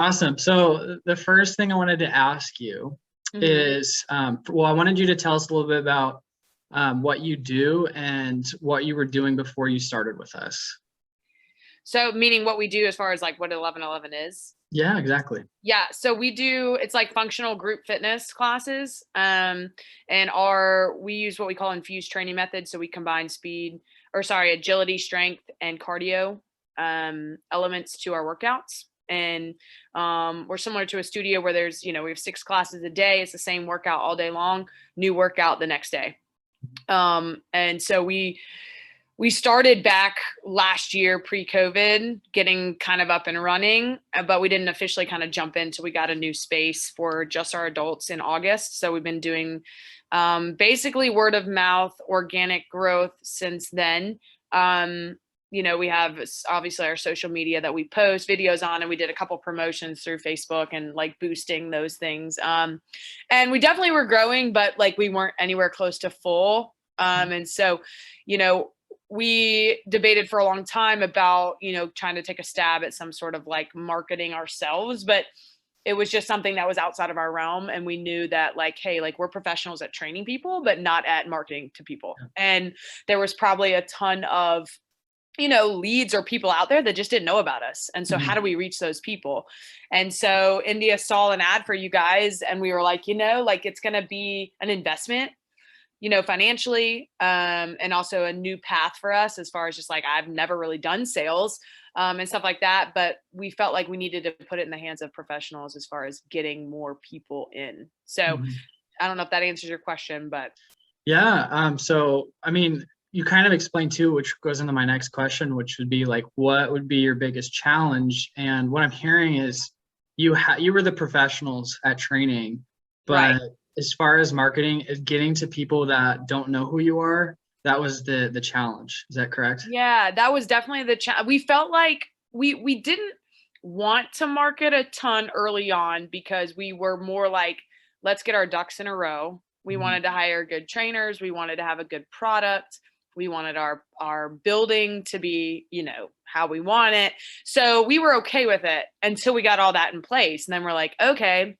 Awesome. So the first thing I wanted to ask you is, well, I wanted you to tell us a little bit about what you do and what you were doing before you started with us. So meaning what we do as far as like what 1111 is? Yeah, exactly. Yeah, so it's like functional group fitness classes. And we use what we call infused training methods. So we combine agility, strength, and cardio elements to our workouts. And we're similar to a studio where we have 6 classes a day. It's the same workout all day long, new workout the next day. And so we started back last year pre-COVID, getting kind of up and running, but we didn't officially kind of jump in until we got a new space for just our adults in August. So we've been doing basically word of mouth, organic growth since then. We have obviously our social media that we post videos on, and we did a couple promotions through Facebook and like boosting those things. And we definitely were growing, but like we weren't anywhere close to full. And so, we debated for a long time about, trying to take a stab at some sort of like marketing ourselves, but it was just something that was outside of our realm. And we knew that like, hey, like we're professionals at training people, but not at marketing to people. And there was probably a ton of, leads or people out there that just didn't know about us. And so how do we reach those people? And so India saw an ad for you guys, and we were like, like it's going to be an investment, financially, and also a new path for us as far as just like, I've never really done sales, and stuff like that. But we felt like we needed to put it in the hands of professionals as far as getting more people in. So I don't know if that answers your question, but. Yeah. So, I mean, you kind of explained too, which goes into my next question, which would be like, what would be your biggest challenge? And what I'm hearing is you were the professionals at training, but right. As far as marketing is getting to people that don't know who you are, that was the challenge. Is that correct? Yeah, that was definitely the challenge. We felt like we didn't want to market a ton early on because we were more like, let's get our ducks in a row. We wanted to hire good trainers. We wanted to have a good product. We wanted our building to be, how we want it. So we were okay with it until we got all that in place. And then we're like, okay,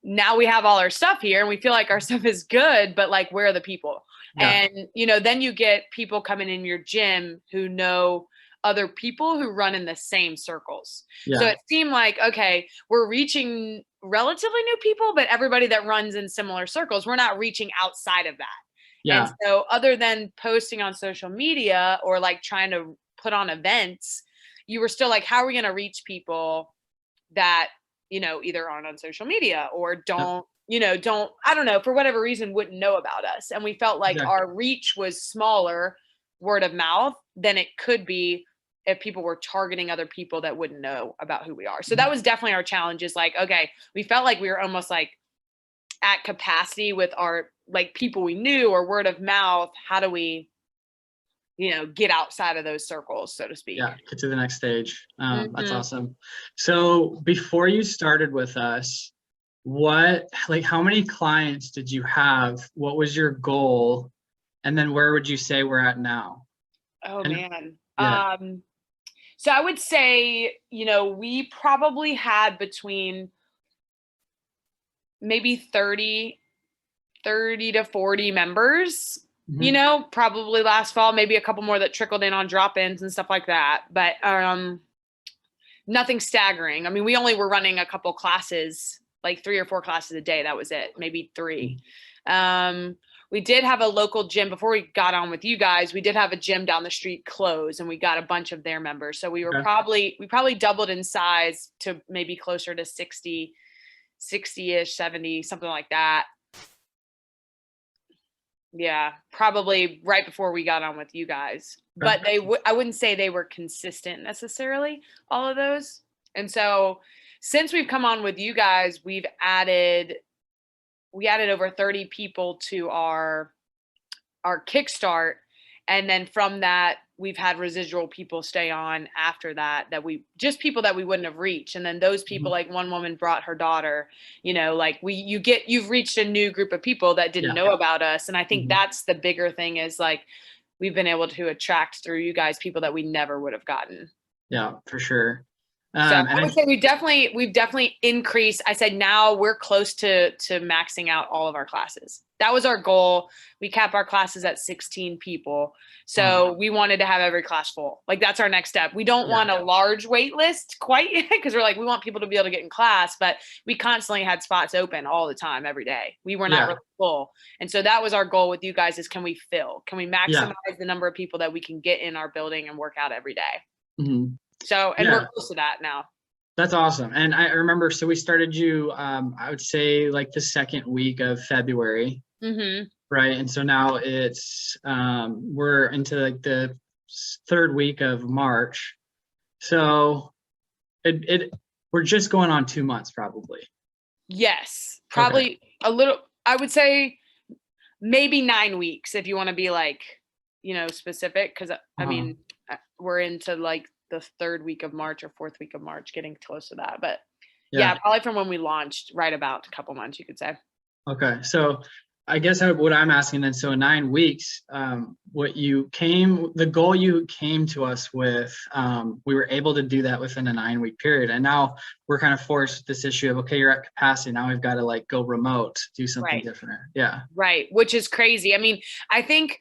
now we have all our stuff here and we feel like our stuff is good, but like, where are the people? Yeah. And, then you get people coming in your gym who know other people who run in the same circles. Yeah. So it seemed like, okay, we're reaching relatively new people, but everybody that runs in similar circles, we're not reaching outside of that. Yeah. And so other than posting on social media or like trying to put on events, you were still like, how are we going to reach people that, either aren't on social media or don't, I don't know, for whatever reason, wouldn't know about us. And we felt like our reach was smaller word of mouth than it could be if people were targeting other people that wouldn't know about who we are. So that was definitely our challenge, is like, okay, we felt like we were almost like at capacity with our like people we knew or word of mouth. How do we, get outside of those circles, so to speak? Yeah, get to the next stage. That's awesome. So before you started with us, how many clients did you have? What was your goal? And then where would you say we're at now? Oh, man. Yeah. So I would say, we probably had between maybe 30 to 40 members, probably last fall, maybe a couple more that trickled in on drop-ins and stuff like that. But nothing staggering. I mean, we only were running a couple classes, like 3 or 4 classes a day. That was it, maybe 3. We did have a local gym before we got on with you guys. We did have a gym down the street close, and we got a bunch of their members. So we probably doubled in size to maybe closer to 60-ish, 70, something like that. Yeah, probably right before we got on with you guys. But I wouldn't say they were consistent necessarily, all of those. And so since we've come on with you guys, we added over 30 people to our Kickstart. And then from that, we've had residual people stay on after that people that we wouldn't have reached. And then those people, like one woman brought her daughter, like you've reached a new group of people that didn't know about us. And I think that's the bigger thing, is like, we've been able to attract through you guys people that we never would have gotten. Yeah, for sure. So And I would say we've definitely increased. I said now we're close to maxing out all of our classes. That was our goal. We cap our classes at 16 people. So we wanted to have every class full. Like that's our next step. We don't want a large wait list quite yet because we're like, we want people to be able to get in class, but we constantly had spots open all the time, every day. We were not really full. And so that was our goal with you guys is can we maximize the number of people that we can get in our building and work out every day? Mm-hmm. So, and we're close to that now. That's awesome. And I remember, so we started you, I would say like the second week of February, right? And so now it's, we're into like the third week of March. So we're just going on 2 months probably. Yes, probably a little, I would say maybe 9 weeks if you want to be like, specific. Cause I mean, we're into like the third week of March or fourth week of March, getting close to that. But probably from when we launched, right about a couple months, you could say. Okay. So I guess what I'm asking then, so in 9 weeks, the goal you came to us with, we were able to do that within a 9-week period. And now we're kind of forced with this issue of, okay, you're at capacity. Now we've got to like go remote, do something different. Yeah. Right. Which is crazy. I mean, I think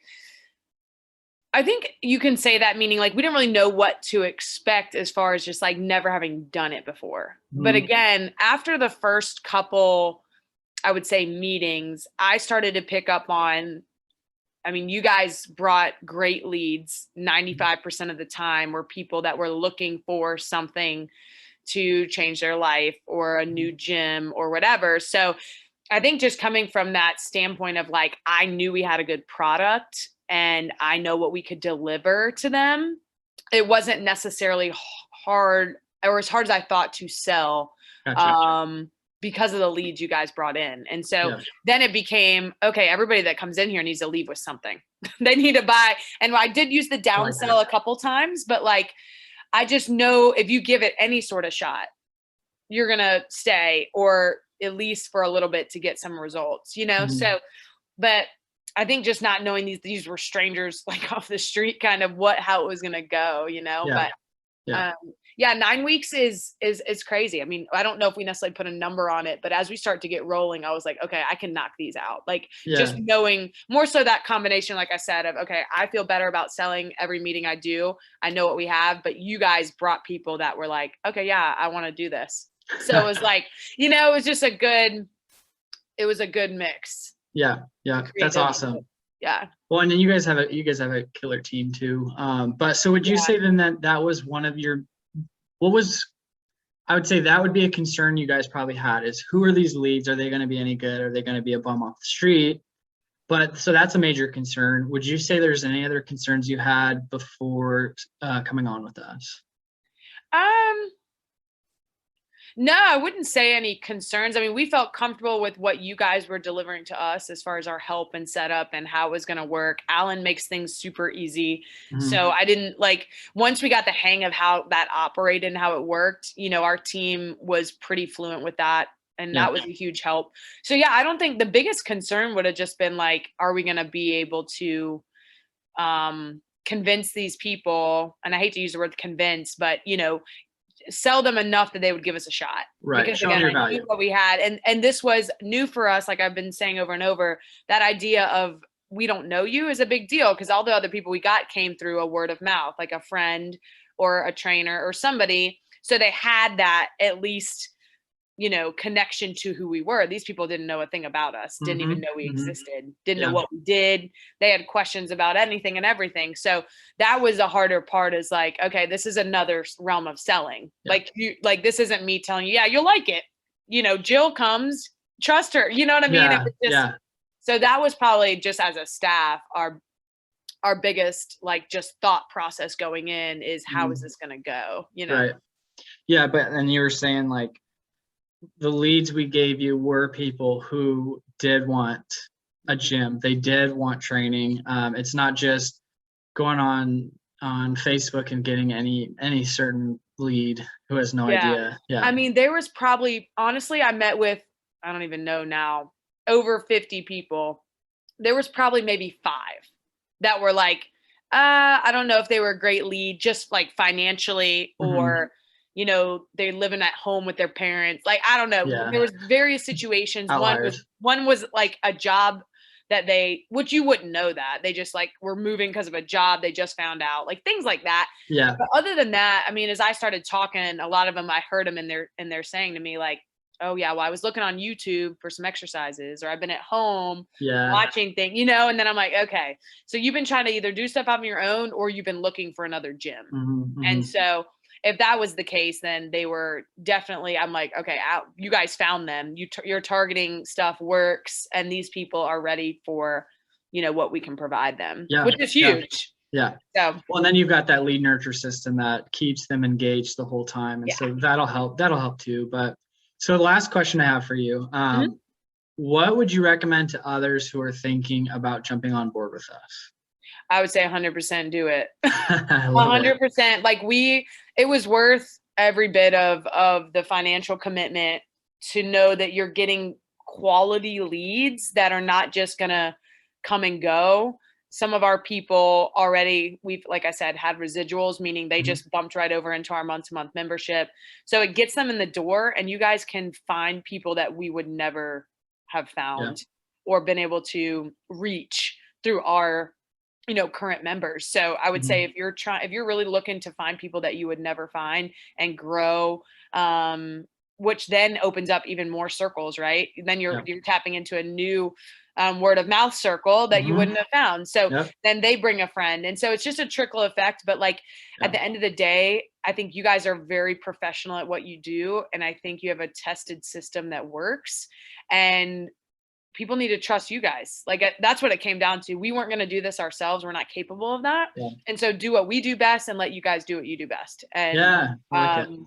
you can say that, meaning like we didn't really know what to expect as far as just like never having done it before. But again, after the first couple, I would say meetings, I started to pick up on, I mean, you guys brought great leads 95% of the time were people that were looking for something to change their life or a new gym or whatever. So I think just coming from that standpoint of like, I knew we had a good product and I know what we could deliver to them. It wasn't necessarily hard or as hard as I thought to sell. Gotcha. Because of the leads you guys brought in. And so then it became, okay, everybody that comes in here needs to leave with something. They need to buy. And I did use the downsell a couple times, but like, I just know if you give it any sort of shot, you're going to stay or at least for a little bit to get some results, So, but I think just not knowing these were strangers like off the street, kind of how it was going to go, but 9 weeks is crazy. I mean, I don't know if we necessarily put a number on it, but as we start to get rolling, I was like, okay, I can knock these out. Like just knowing more so that combination, like I said, of, okay, I feel better about selling every meeting I do. I know what we have, but you guys brought people that were like, okay, yeah, I want to do this. So it was like, it was just a good mix. Yeah. That's awesome. Yeah. Well, and then you guys have a killer team too. But so would you say then that was one of your, I would say that would be a concern you guys probably had is who are these leads? Are they going to be any good? Are they going to be a bum off the street? But so that's a major concern. Would you say there's any other concerns you had before coming on with us? No, I wouldn't say any concerns. I mean, we felt comfortable with what you guys were delivering to us as far as our help and setup and how it was going to work. Alan makes things super easy. So I didn't once we got the hang of how that operated and how it worked, our team was pretty fluent with that. And that was a huge help. So yeah, I don't think the biggest concern would have just been like, are we going to be able to convince these people? And I hate to use the word convince, but sell them enough that they would give us a shot. Right. Because again, I knew what we had. And this was new for us. Like I've been saying over and over, that idea of we don't know you is a big deal because all the other people we got came through a word of mouth, like a friend or a trainer or somebody. So they had that at least, connection to who we were. These people didn't know a thing about us, didn't even know we existed, didn't know what we did. They had questions about anything and everything. So that was the harder part is like, okay, this is another realm of selling. This isn't me telling you, yeah, you'll like it. Jill comes, trust her. You know what I mean? So that was probably just as a staff, our biggest, just thought process going in is how is this going to go? Right. Yeah. But then you were saying the leads we gave you were people who did want a gym. They did want training. It's not just going on Facebook and getting any certain lead who has no idea. Yeah. I mean, there was probably, honestly, I met with, I don't even know now, over 50 people. There was probably maybe 5 that were like, I don't know if they were a great lead, just like financially or they're living at home with their parents. Like, I don't know. Yeah. There was various situations. Outliers. One was like a job that which you wouldn't know that. They just like were moving because of a job they just found out, like things like that. Yeah. But other than that, I mean, as I started talking, a lot of them, I heard them and they're saying to me like, oh yeah, well, I was looking on YouTube for some exercises, or I've been at home watching things, and then I'm like, okay, so you've been trying to either do stuff on your own or you've been looking for another gym. And so if that was the case, then they were definitely, I'm like, okay, you guys found them. Your targeting stuff works, and these people are ready for, what we can provide them, which is huge. Yeah. So, well, and then you've got that lead nurture system that keeps them engaged the whole time. And so that'll help too. But so the last question I have for you, what would you recommend to others who are thinking about jumping on board with us? I would say 100% do it. 100%. Like it was worth every bit of the financial commitment to know that you're getting quality leads that are not just going to come and go. Some of our people already, we've, like I said, had residuals, meaning they just bumped right over into our month-to-month membership. So it gets them in the door, and you guys can find people that we would never have found or been able to reach through our current members. So I would say if you're really looking to find people that you would never find and grow, which then opens up even more circles, right? Then you're tapping into a new word of mouth circle that you wouldn't have found. So then they bring a friend. And so it's just a trickle effect. But like at the end of the day, I think you guys are very professional at what you do. And I think you have a tested system that works. And people need to trust you guys. Like that's what it came down to. We weren't going to do this ourselves. We're not capable of that. And so do what we do best and let you guys do what you do best. And I like it.